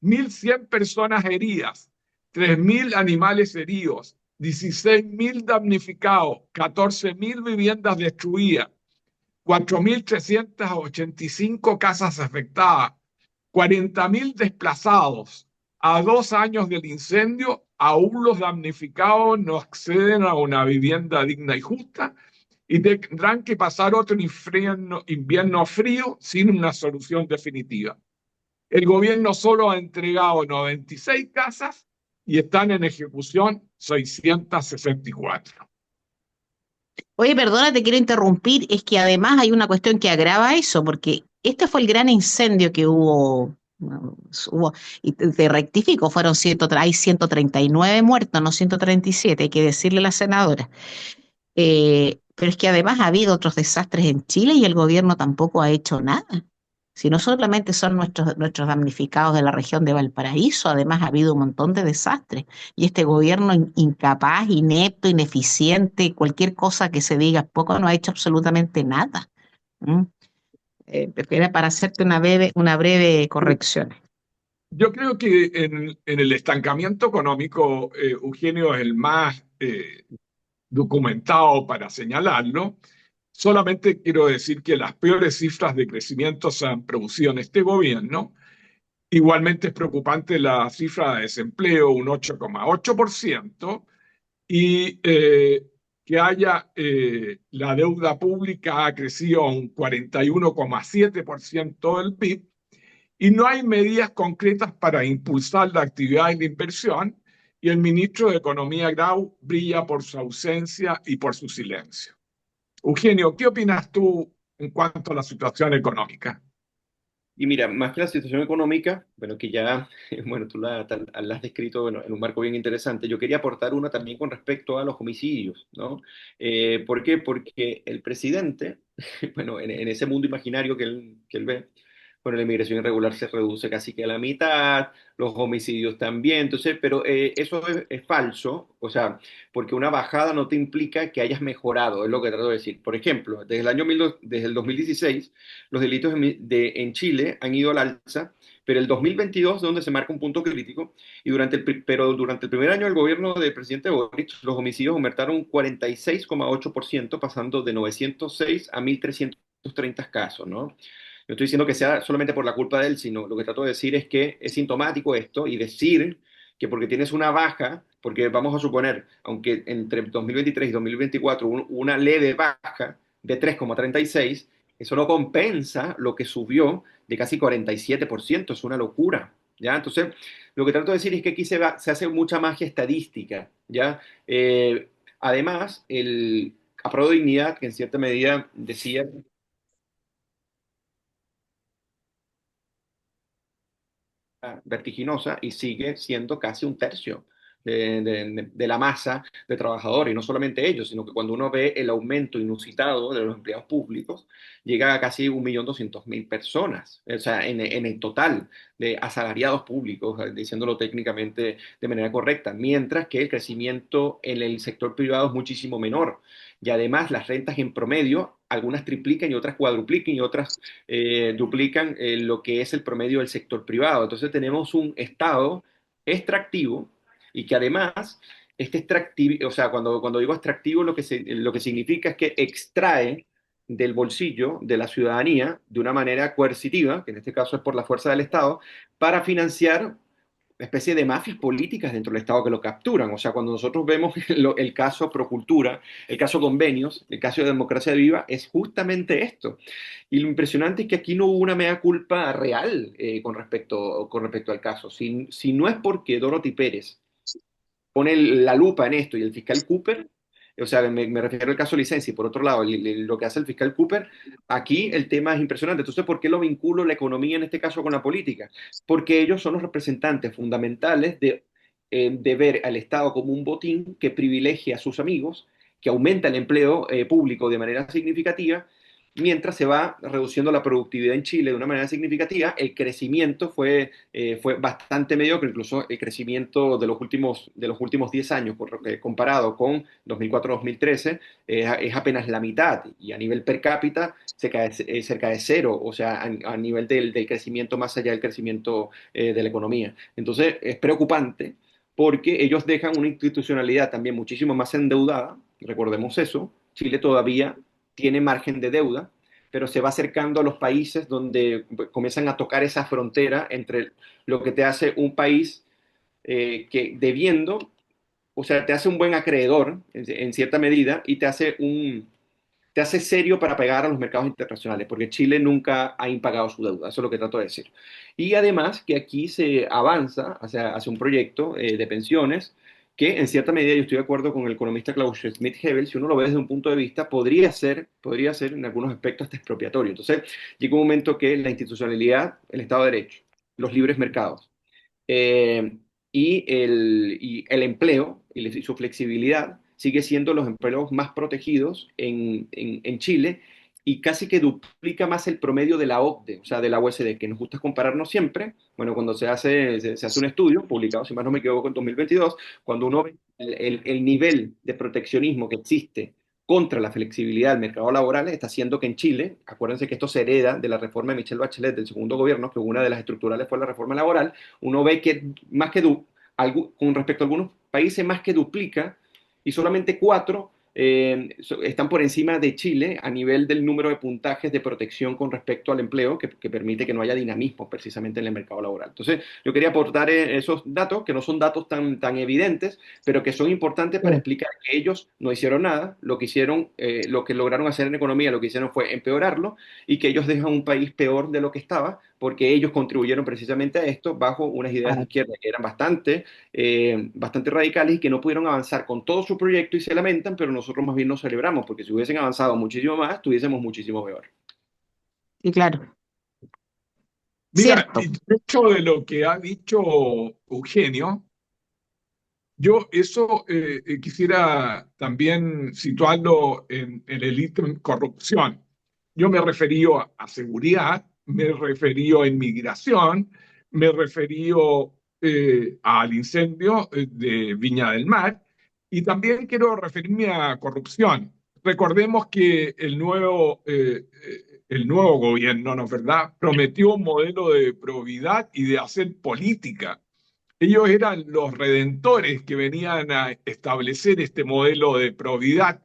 1.100 personas heridas, 3.000 animales heridos, 16.000 damnificados, 14.000 viviendas destruidas, 4.385 casas afectadas, 40.000 desplazados. A 2 años del incendio, aún los damnificados no acceden a una vivienda digna y justa y tendrán que pasar otro invierno frío sin una solución definitiva. El gobierno solo ha entregado 96 casas y están en ejecución 664. Oye, perdona, te quiero interrumpir, es que además hay una cuestión que agrava eso, porque este fue el gran incendio que hubo, y te rectifico, hay 139 muertos, no 137, hay que decirle a la senadora. Pero es que además ha habido otros desastres en Chile y el gobierno tampoco ha hecho nada. Si no solamente son nuestros damnificados de la región de Valparaíso, además ha habido un montón de desastres. Y este gobierno incapaz, inepto, ineficiente, cualquier cosa que se diga, poco no ha hecho absolutamente nada. ¿Mm? Era para hacerte una breve corrección. Yo creo que en el estancamiento económico, Eugenio es el más documentado para señalarlo. Solamente quiero decir que las peores cifras de crecimiento se han producido en este gobierno. Igualmente es preocupante la cifra de desempleo, un 8,8%, y que haya la deuda pública ha crecido a un 41,7% del PIB, y no hay medidas concretas para impulsar la actividad y la inversión, y el ministro de Economía, Grau, brilla por su ausencia y por su silencio. Eugenio, ¿qué opinas tú en cuanto a la situación económica? Y mira, más que la situación económica, bueno, que ya, bueno, tú la has descrito, bueno, en un marco bien interesante, yo quería aportar una también con respecto a los homicidios, ¿no? ¿Por qué? Porque el presidente, bueno, en ese mundo imaginario que él ve, Bueno, la inmigración irregular se reduce casi que a la mitad, los homicidios también, entonces, pero eso es falso, o sea, porque una bajada no te implica que hayas mejorado, es lo que trato de decir. Por ejemplo, desde el 2016, los delitos en Chile han ido al alza, pero el 2022 es donde se marca un punto crítico, y pero durante el primer año del gobierno del presidente Boric, los homicidios aumentaron un 46,8%, pasando de 906 a 1.330 casos, ¿no? No estoy diciendo que sea solamente por la culpa de él, sino lo que trato de decir es que es sintomático esto y decir que porque tienes una baja, porque vamos a suponer, aunque entre 2023 y 2024 hubo una leve baja de 3,36, eso no compensa lo que subió de casi 47%, es una locura, ¿ya? Entonces, lo que trato de decir es que aquí se hace mucha magia estadística, ¿ya? Además, a prueba de dignidad, que en cierta medida decía vertiginosa y sigue siendo casi un tercio de la masa de trabajadores, y no solamente ellos, sino que cuando uno ve el aumento inusitado de los empleados públicos, llega a casi 1.200.000 personas, o sea, en el total de asalariados públicos, diciéndolo técnicamente de manera correcta, mientras que el crecimiento en el sector privado es muchísimo menor. Y además las rentas en promedio, algunas triplican y otras cuadruplican y otras duplican lo que es el promedio del sector privado. Entonces tenemos un Estado extractivo y que además, este extractivo, o sea, cuando digo extractivo, lo que significa es que extrae del bolsillo de la ciudadanía de una manera coercitiva, que en este caso es por la fuerza del Estado, para financiar una especie de mafias políticas dentro del Estado que lo capturan. O sea, cuando nosotros vemos el caso Procultura, el caso Convenios, el caso de Democracia Viva, es justamente esto. Y lo impresionante es que aquí no hubo una mea culpa real con respecto al caso. Si no es porque Dorothy Pérez pone la lupa en esto y el fiscal Cooper, o sea, me refiero al caso Licencia, y por otro lado, lo que hace el fiscal Cooper, aquí el tema es impresionante. Entonces, ¿por qué lo vinculo la economía en este caso con la política? Porque ellos son los representantes fundamentales de ver al Estado como un botín que privilegia a sus amigos, que aumenta el empleo público de manera significativa, mientras se va reduciendo la productividad en Chile de una manera significativa. El crecimiento fue bastante mediocre, incluso el crecimiento de los últimos 10 años, comparado con 2004-2013, es apenas la mitad, y a nivel per cápita se cae cerca de cero, o sea, a nivel del crecimiento más allá del crecimiento de la economía. Entonces, es preocupante porque ellos dejan una institucionalidad también muchísimo más endeudada, recordemos eso. Chile todavía tiene margen de deuda, pero se va acercando a los países donde comienzan a tocar esa frontera entre lo que te hace un país que debiendo, o sea, te hace un buen acreedor en cierta medida, y te hace serio para pagar a los mercados internacionales, porque Chile nunca ha impagado su deuda, eso es lo que trato de decir. Y además que aquí se avanza hacia un proyecto de pensiones que en cierta medida, yo estoy de acuerdo con el economista Klaus Schmidt-Hebel, si uno lo ve desde un punto de vista, podría ser en algunos aspectos hasta expropiatorio. Entonces, llega un momento que la institucionalidad, el Estado de Derecho, los libres mercados, eh, y el empleo y su flexibilidad sigue siendo los empleos más protegidos en Chile, y casi que duplica más el promedio de la OCDE, o sea, de la OECD, que nos gusta compararnos siempre. Bueno, cuando se hace un estudio publicado, si más no me equivoco, en 2022, cuando uno ve el nivel de proteccionismo que existe contra la flexibilidad del mercado laboral, está haciendo que en Chile, acuérdense que esto se hereda de la reforma de Michelle Bachelet del segundo gobierno, que una de las estructurales fue la reforma laboral. Uno ve que con respecto a algunos países más que duplica, y solamente cuatro están por encima de Chile a nivel del número de puntajes de protección con respecto al empleo, que permite que no haya dinamismo precisamente en el mercado laboral. Entonces, yo quería aportar esos datos, que no son datos tan evidentes, pero que son importantes para explicar que ellos no hicieron nada. Lo que lograron hacer en economía, lo que hicieron fue empeorarlo, y que ellos dejan un país peor de lo que estaba, porque ellos contribuyeron precisamente a esto bajo unas ideas de izquierda que eran bastante radicales, y que no pudieron avanzar con todo su proyecto, y se lamentan, pero nosotros más bien nos celebramos, porque si hubiesen avanzado muchísimo más, tuviésemos muchísimo peor. Sí, claro, Mira, cierto. de hecho de lo que ha dicho Eugenio, yo eso quisiera también situarlo en el ítem corrupción. Yo me refería a seguridad, me referí a inmigración, me referí al incendio de Viña del Mar y también quiero referirme a corrupción. Recordemos que el nuevo gobierno, ¿no es verdad?, prometió un modelo de probidad y de hacer política. Ellos eran los redentores que venían a establecer este modelo de probidad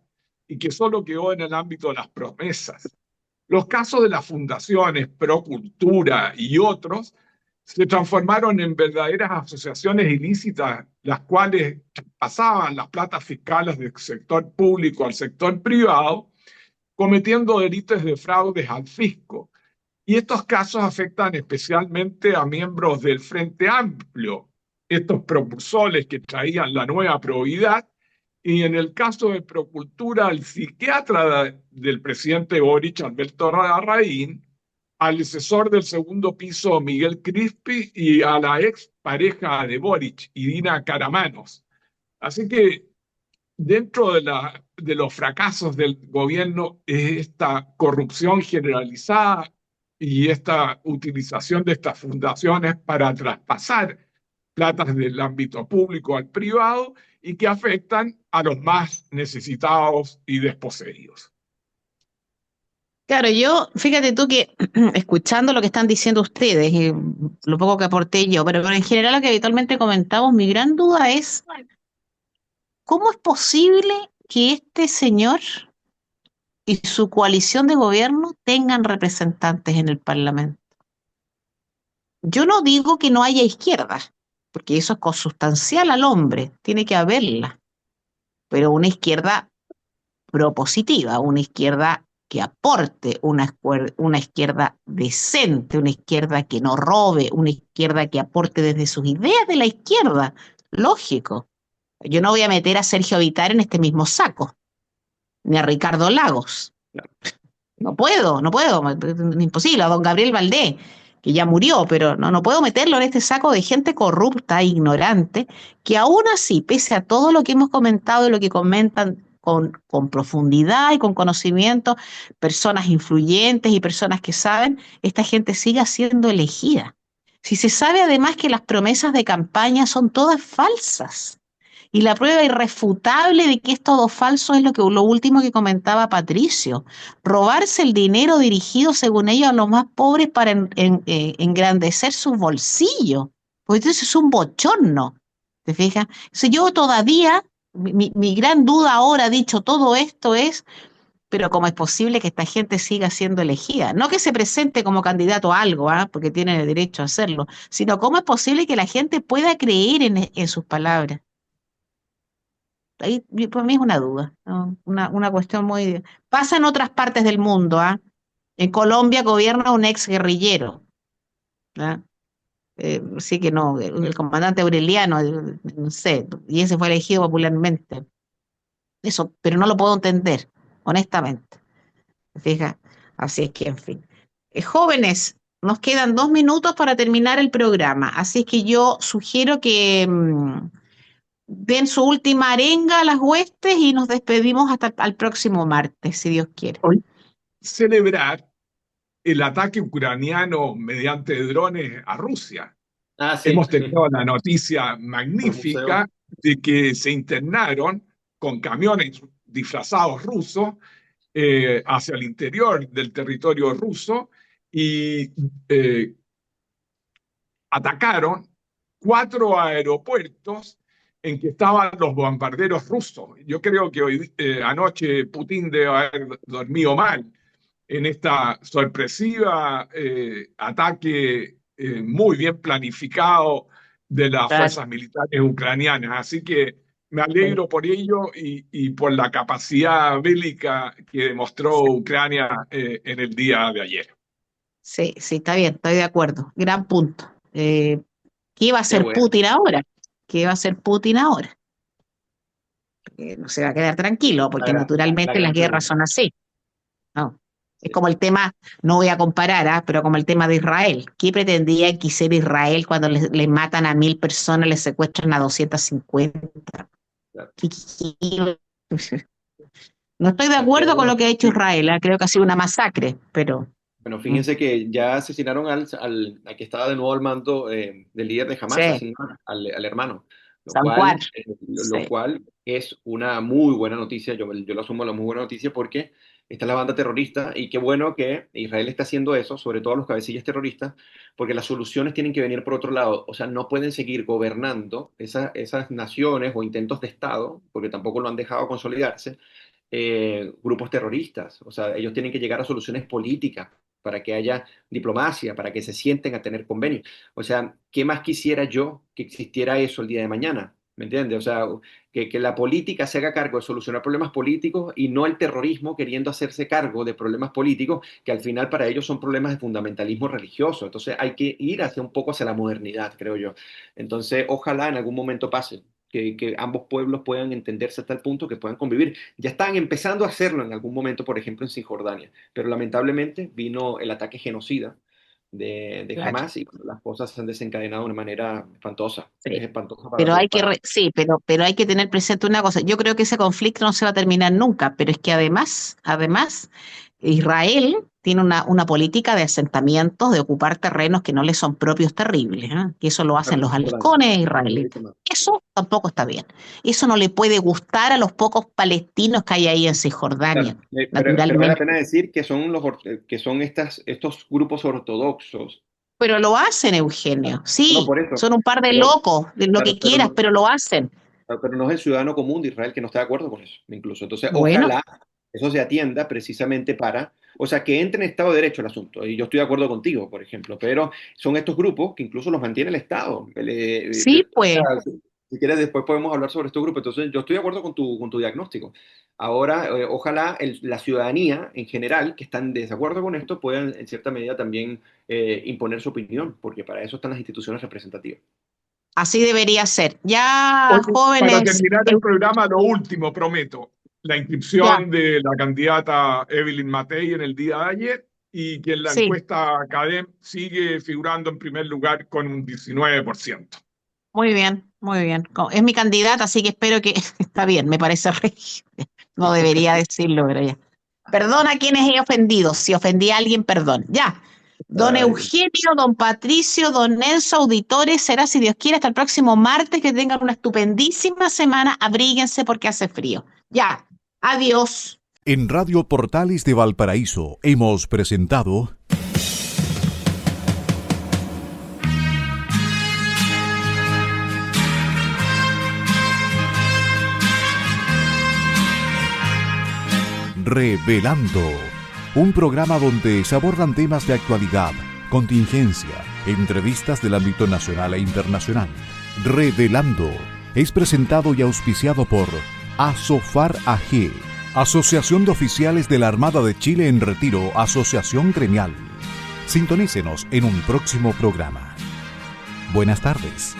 y que solo quedó en el ámbito de las promesas. Los casos de las fundaciones Procultura y otros se transformaron en verdaderas asociaciones ilícitas, las cuales pasaban las platas fiscales del sector público al sector privado, cometiendo delitos de fraudes al fisco. Y estos casos afectan especialmente a miembros del Frente Amplio, estos propulsores que traían la nueva probidad, y en el caso de Procultura, al psiquiatra del presidente Boric, Alberto Larraín, al asesor del segundo piso, Miguel Crispi, y a la ex pareja de Boric, Irina Caramanos. Así que dentro de los fracasos del gobierno es esta corrupción generalizada y esta utilización de estas fundaciones para traspasar platas del ámbito público al privado y que afectan a los más necesitados y desposeídos. Claro, fíjate tú que escuchando lo que están diciendo ustedes y lo poco que aporté yo, pero en general lo que habitualmente comentamos, mi gran duda es, ¿cómo es posible que este señor y su coalición de gobierno tengan representantes en el Parlamento? Yo no digo que no haya izquierda, porque eso es consustancial al hombre, tiene que haberla, pero una izquierda propositiva, una izquierda que aporte, una izquierda decente, una izquierda que no robe, una izquierda que aporte desde sus ideas de la izquierda. Lógico. Yo no voy a meter a Sergio Vittar en este mismo saco, ni a Ricardo Lagos. No puedo, es imposible. A don Gabriel Valdés, que ya murió, pero no puedo meterlo en este saco de gente corrupta, ignorante, que aún así, pese a todo lo que hemos comentado y lo que comentan con profundidad y con conocimiento, personas influyentes y personas que saben, esta gente sigue siendo elegida. Si se sabe además que las promesas de campaña son todas falsas, y la prueba irrefutable de que es todo falso es lo último que comentaba Patricio. Robarse el dinero dirigido, según ellos, a los más pobres para engrandecer sus bolsillos. Pues eso es un bochorno. ¿Te fijas? Si yo todavía, mi gran duda ahora, dicho todo esto, es, pero ¿cómo es posible que esta gente siga siendo elegida? No que se presente como candidato a algo, porque tienen el derecho a hacerlo, sino cómo es posible que la gente pueda creer en sus palabras. Ahí para mí es una duda, ¿no? Una cuestión muy... Pasa en otras partes del mundo, ¿ah? En Colombia gobierna un ex guerrillero, ¿ah? Sí que no, el comandante Aureliano, no sé, y ese fue elegido popularmente. Eso, pero no lo puedo entender, honestamente. Fija, así es que, en fin. Jóvenes, nos quedan 2 minutos para terminar el programa, así es que yo sugiero que den su última arenga a las huestes y nos despedimos hasta el próximo martes, si Dios quiere. Hoy celebrar el ataque ucraniano mediante drones a Rusia. Sí. Hemos tenido la noticia magnífica de que se internaron con camiones disfrazados rusos hacia el interior del territorio ruso y atacaron 4 aeropuertos en que estaban los bombarderos rusos. Yo creo que anoche Putin debe haber dormido mal en esta sorpresiva ataque muy bien planificado de las fuerzas militares ucranianas. Así que me alegro por ello y por la capacidad bélica que demostró Ucrania en el día de ayer. Sí, está bien, estoy de acuerdo. Gran punto. ¿Qué va a hacer Putin ahora? ¿Qué va a hacer Putin ahora? No se va a quedar tranquilo, porque naturalmente las guerras son así. No. Es como el tema, no voy a comparar, pero como el tema de Israel. ¿Qué pretendía que hiciera Israel cuando le matan a 1.000 personas, le secuestran a 250? No estoy de acuerdo con lo que ha hecho Israel, creo que ha sido una masacre, pero Bueno, fíjense que ya asesinaron al que estaba de nuevo al mando del líder de Hamas, Sí, al hermano, Sancuar. lo Sí, cual es una muy buena noticia, yo lo asumo la muy buena noticia porque está la banda terrorista y qué bueno que Israel está haciendo eso, sobre todo a los cabecillas terroristas, porque las soluciones tienen que venir por otro lado, o sea, no pueden seguir gobernando esas naciones o intentos de Estado, porque tampoco lo han dejado consolidarse, grupos terroristas. O sea, ellos tienen que llegar a soluciones políticas para que haya diplomacia, para que se sienten a tener convenios. O sea, ¿qué más quisiera yo que existiera eso el día de mañana? ¿Me entiendes? O sea, que la política se haga cargo de solucionar problemas políticos y no el terrorismo queriendo hacerse cargo de problemas políticos que al final para ellos son problemas de fundamentalismo religioso. Entonces hay que ir hacia un poco hacia la modernidad, creo yo. Entonces, ojalá en algún momento pase. Que ambos pueblos puedan entenderse hasta el punto que puedan convivir. Ya están empezando a hacerlo en algún momento, por ejemplo, en Cisjordania, pero lamentablemente vino el ataque genocida de claro. Hamas y las cosas se han desencadenado de una manera espantosa. Es Sí. espantosa para Pero todos. hay que, sí, pero hay que tener presente una cosa. Yo creo que ese conflicto no se va a terminar nunca, pero es que además, Israel tiene una política de asentamientos, de ocupar terrenos que no le son propios terribles, ¿eh? Que eso lo hacen los halcones israelitas. Eso tampoco está bien. Eso no le puede gustar a los pocos palestinos que hay ahí en Cisjordania, Claro, pero vale la naturalmente. pena decir que son estos grupos ortodoxos. Pero lo hacen, Eugenio. No, Sí, por eso. son un par de Pero, locos, de lo claro, que quieras, pero lo hacen. pero no es el ciudadano común de Israel que no está de acuerdo con eso, incluso. Entonces, Bueno, ojalá eso se atienda precisamente para, o sea, que entre en Estado de Derecho el asunto. Y yo estoy de acuerdo contigo, por ejemplo, pero son estos grupos que incluso los mantiene el Estado. sí, O pues. sea, si quieres, después podemos hablar sobre estos grupos. Entonces, yo estoy de acuerdo con tu diagnóstico. Ahora, ojalá la ciudadanía en general, que están en desacuerdo con esto, puedan en cierta medida también imponer su opinión, porque para eso están las instituciones representativas. Así debería ser. Ya, Oye, para jóvenes, terminar el programa, lo último, prometo, la ya, inscripción de la candidata Evelyn Matei en el día de ayer y que en la sí, encuesta CADEM sigue figurando en primer lugar con un 19%. muy bien, muy bien. Es mi candidata, así que espero que está bien, me parece regio. No debería decirlo, pero ya. Perdón a quienes he ofendido. Si ofendí a alguien, perdón. Ya. Don Ay, Eugenio, don Patricio, don Nelson, auditores, será si Dios quiere hasta el próximo martes. Que tengan una estupendísima semana. Abríguense porque hace frío. Ya. Adiós. En Radio Portales de Valparaíso hemos presentado Revelando, un programa donde se abordan temas de actualidad, contingencia, entrevistas del ámbito nacional e internacional. Revelando es presentado y auspiciado por Asofar AG, Asociación de Oficiales de la Armada de Chile en Retiro, Asociación Gremial. Sintonícenos en un próximo programa. Buenas tardes.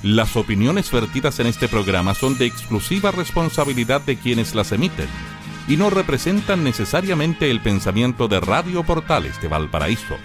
Las opiniones vertidas en este programa son de exclusiva responsabilidad de quienes las emiten y no representan necesariamente el pensamiento de Radio Portales de Valparaíso.